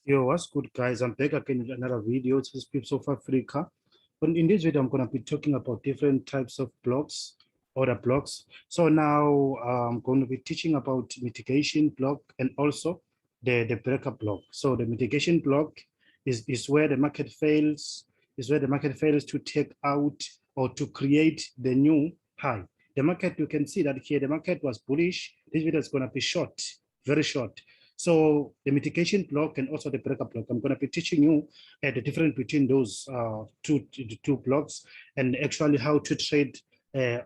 Yo, what's good, guys? I'm back again with another video. This is Pips of Africa. And in this video, I'm going to be talking about different types of blocks, order blocks. So now I'm going to be teaching about mitigation block and also the breaker block. So the mitigation block is where the market fails, to take out or to create the new high. The market, you can see that here, the market was bullish. This video is going to be short, very short. So the mitigation block and also the breaker block, I'm going to be teaching you the difference between those two blocks and actually how to trade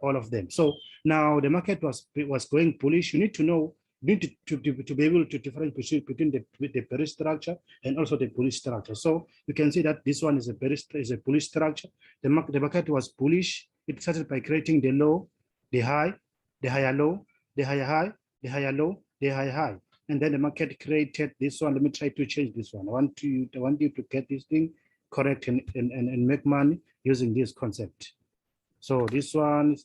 all of them. So now the market was going bullish. You need to know, you need to be able to differentiate between the bearish structure and also the bullish structure. So you can see that this one is a bullish structure. The market was bullish. It started by creating the low, the high, the higher low, the higher high, the higher low, the higher high. And then the market created this one. Let me try to change this one. I want you to get this thing correct and make money using this concept. So this one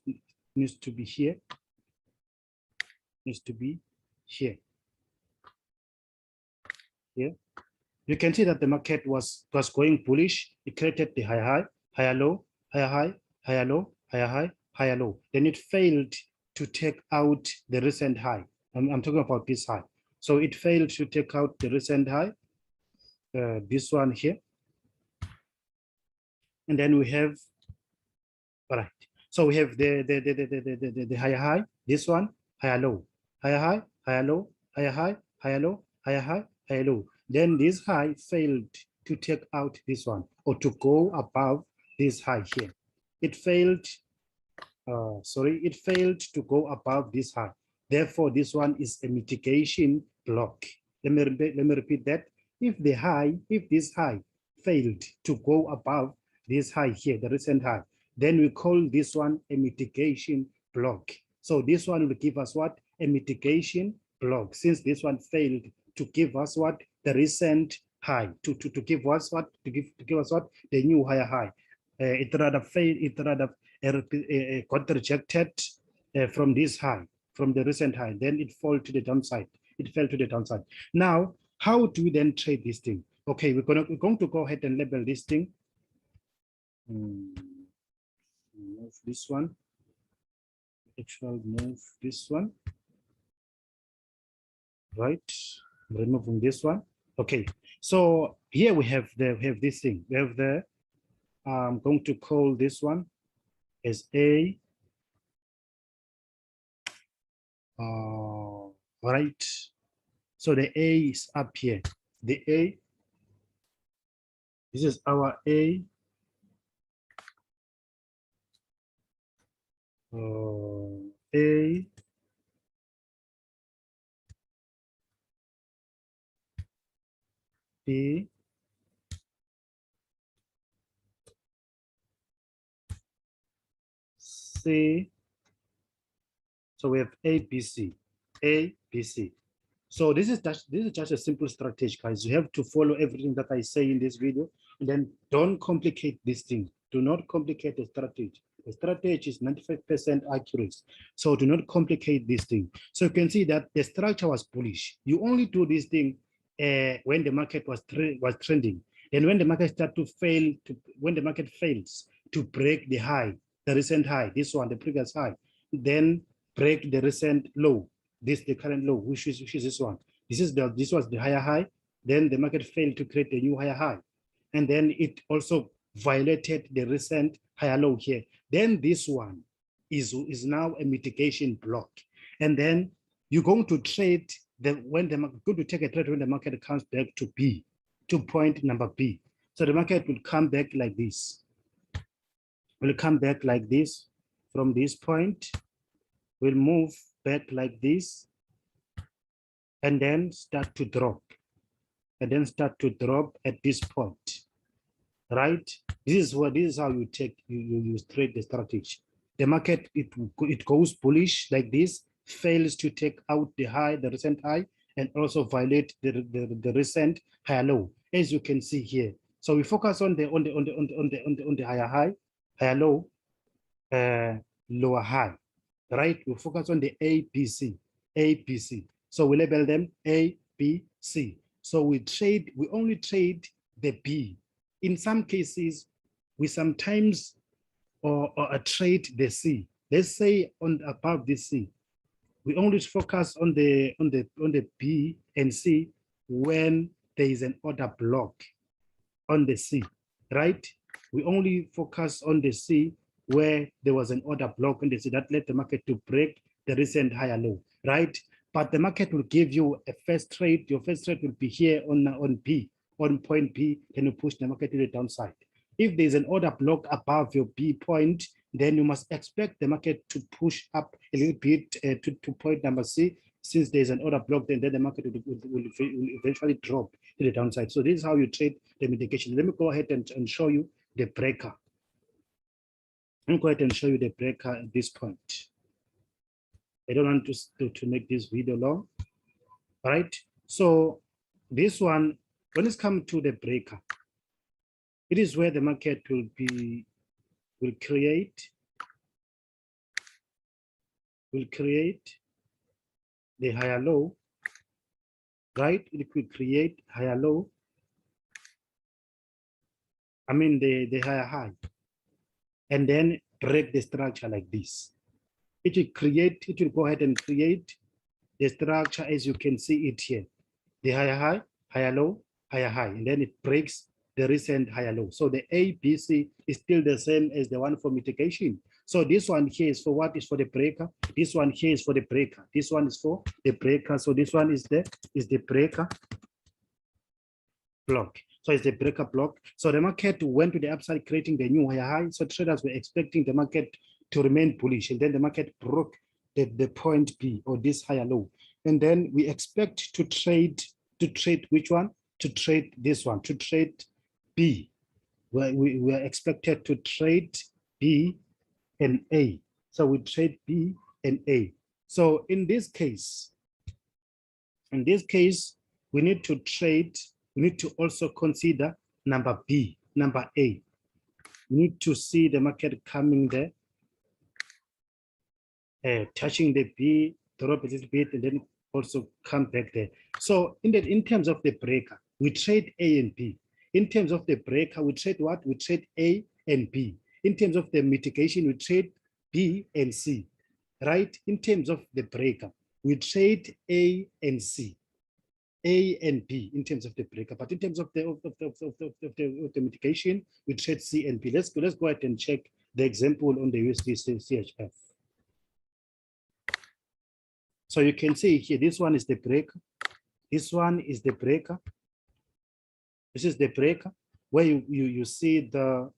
needs to be here. Needs to be here. Here. You can see that the market was going bullish. It created the high high, higher low, higher high, higher low, higher high, higher low. Then it failed to take out the recent high. I'm talking about this high. So it failed to take out the recent high, this one here. And then we have, all right. So we have the higher high, this one, higher low, higher high, higher low, higher high, higher low, higher high, higher low. Then this high failed to take out this one or to go above this high here. It failed, it failed to go above this high. Therefore, this one is a mitigation block. Let me repeat that. If this high failed to go above this high here, the recent high, then we call this one a mitigation block. So this one will give us what? A mitigation block. Since this one failed to give us what? The recent high. To give us what? To give us what? The new higher high. It rather failed. It rather got rejected from this high, from the recent high. Then it fell to the downside. It fell to the downside. Now, how do we then trade this thing? Okay, we're going to go ahead and label this thing. Move this one. Actually, move this one. Right. Removing this one. Okay. So here we have this thing. We have the. I'm going to call this one as A. Right. So the A is up here. The A. This is our A. A. B. C. So we have A, B, C. A, B, C. So this is just a simple strategy, guys. You have to follow everything that I say in this video, and then don't complicate this thing. Do not complicate the strategy. The strategy is 95% accurate. So do not complicate this thing. So you can see that the structure was bullish. You only do this thing when the market was trending. And when the market starts to fail, when the market fails to break the high, the recent high, this one, the previous high, then break the recent low. This the current low, which is this one. This was the higher high. Then the market failed to create a new higher high, and then it also violated the recent higher low here. Then this one is now a mitigation block, and then you're going to trade when the market going to take a trade when the market comes back to B, to point number B. So the market will come back like this. Will come back like this from this point. Will move back like this, and then start to drop, and then start to drop at this point, right? This is how you trade the strategy. The market, it goes bullish like this, fails to take out the high, the recent high, and also violate the recent higher low, as you can see here. So we focus on the higher high, higher low, lower high. Right, we focus on the A, B, C, A, B, C. So we label them A, B, C. So we only trade the B. In some cases, we sometimes or trade the C. Let's say on above the C, we only focus on the B and C when there is an order block on the C, right? We only focus on the C where there was an order block on the C that led the market to break the recent higher low, right? But the market will give you a first trade. Your first trade will be here on B, on point B, then you push the market to the downside. If there's an order block above your B point, then you must expect the market to push up a little bit to point number C. Since there's an order block, then the market will eventually drop to the downside. So this is how you trade the mitigation. Let me go ahead and show you the breaker. Let me go ahead and show you the breaker at this point. I don't want to make this video long. All right. So this one, when it's come to the breaker, it is where the market will create the higher low, right? It will create higher low. I mean the higher high, and then break the structure like this. It will go ahead and create the structure as you can see it here. The higher high, higher low, higher high, and then it breaks the recent higher low. So the ABC is still the same as the one for mitigation. So this one here is for what? Is for the breaker. This one here is for the breaker. This one is for the breaker. So this one is the breaker block. So it's the breaker block. So the market went to the upside, creating the new higher high. So traders were expecting the market to remain bullish, and then the market broke the point B, or this higher low. And then we expect to trade which one? To trade this one, to trade B. We are expected to trade B and A. So we trade B and A. So in this case, we need to trade, we need to also consider number B, number A. We need to see the market coming there, touching the B, drop a little bit, and then also come back there. So in terms of the breaker, we trade A and B. In terms of the breaker, we trade what? We trade A and B. In terms of the mitigation, we trade B and C, right? In terms of the breaker, we trade A and C, A and B in terms of the breaker. But in terms of the mitigation, we trade C and B. Let's go ahead and check the example on the USD CHF. So you can see here, this one is the breaker. This one is the breaker. This is the breaker where you see the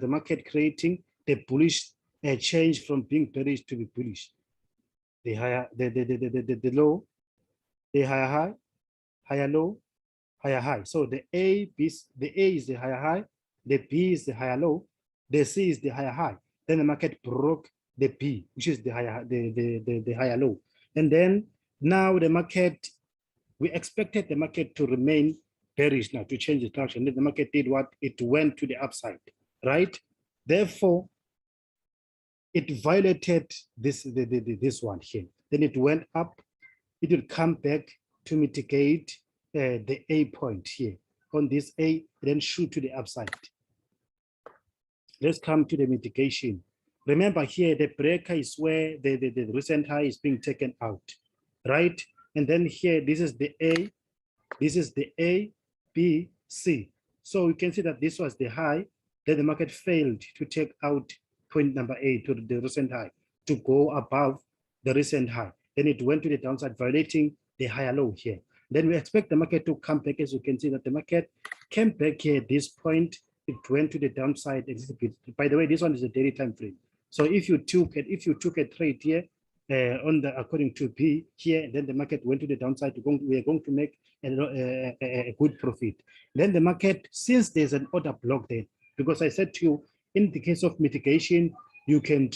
market creating the bullish change from being bearish to be bullish. The higher, the low, the higher high, higher low, higher high. So the A is the higher high, the B is the higher low, the C is the higher high. Then the market broke the B, which is the higher the higher low. And then now the market, we expected the market to remain bearish now, to change the structure. And then the market did what? It went to the upside, right? Therefore, it violated this one here. Then it went up. It will come back to mitigate the A point here. On this A, then shoot to the upside. Let's come to the mitigation. Remember here, the breaker is where the recent high is being taken out, right? And then here, this is the A, this is the A, B, C. So you can see that this was the high, then the market failed to take out point number A to the recent high, to go above the recent high. Then it went to the downside, violating the higher low here. Then we expect the market to come back. As you can see that the market came back here at this point. It went to the downside a little bit. By the way, this one is a daily time frame. So if you took a trade here according to P here, then the market went to the downside. We are going to make a good profit. Then the market, since there's an order block there, because I said to you, in the case of mitigation, you can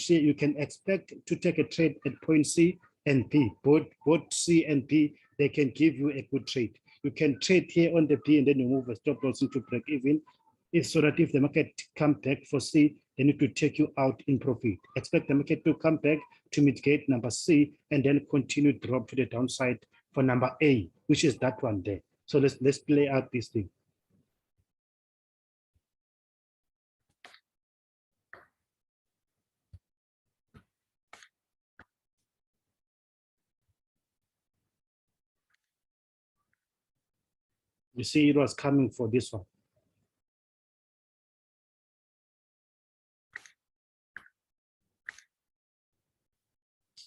expect to take a trade at point C and P. Both C and P, they can give you a good trade. You can trade here on the P and then you move a stop loss into break even. So that if the market come back for C, they need to take you out in profit. Expect the market to come back to mitigate number C and then continue drop to the downside for number A, which is that one there. So let's play out this thing. You see, it was coming for this one.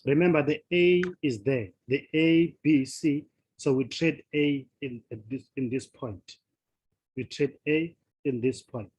Remember, the A is there, the A, B, C. So we trade A in this point. We trade A in this point.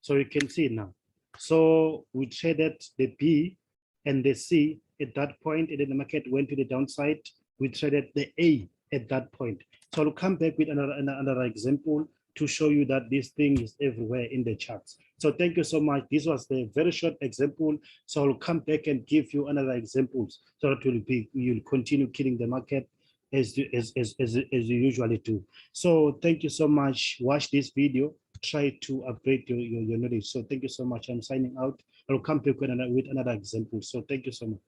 So you can see now. So we traded the B and the C at that point, and then the market went to the downside. We traded the A at that point. So I'll come back with another example to show you that this thing is everywhere in the charts. So thank you so much. This was the very short example. So I'll come back and give you another examples so that you'll continue killing the market as you usually do. So thank you so much. Watch this video. Try to upgrade your knowledge. So thank you so much. I'm signing out. I'll come back with another example. So thank you so much.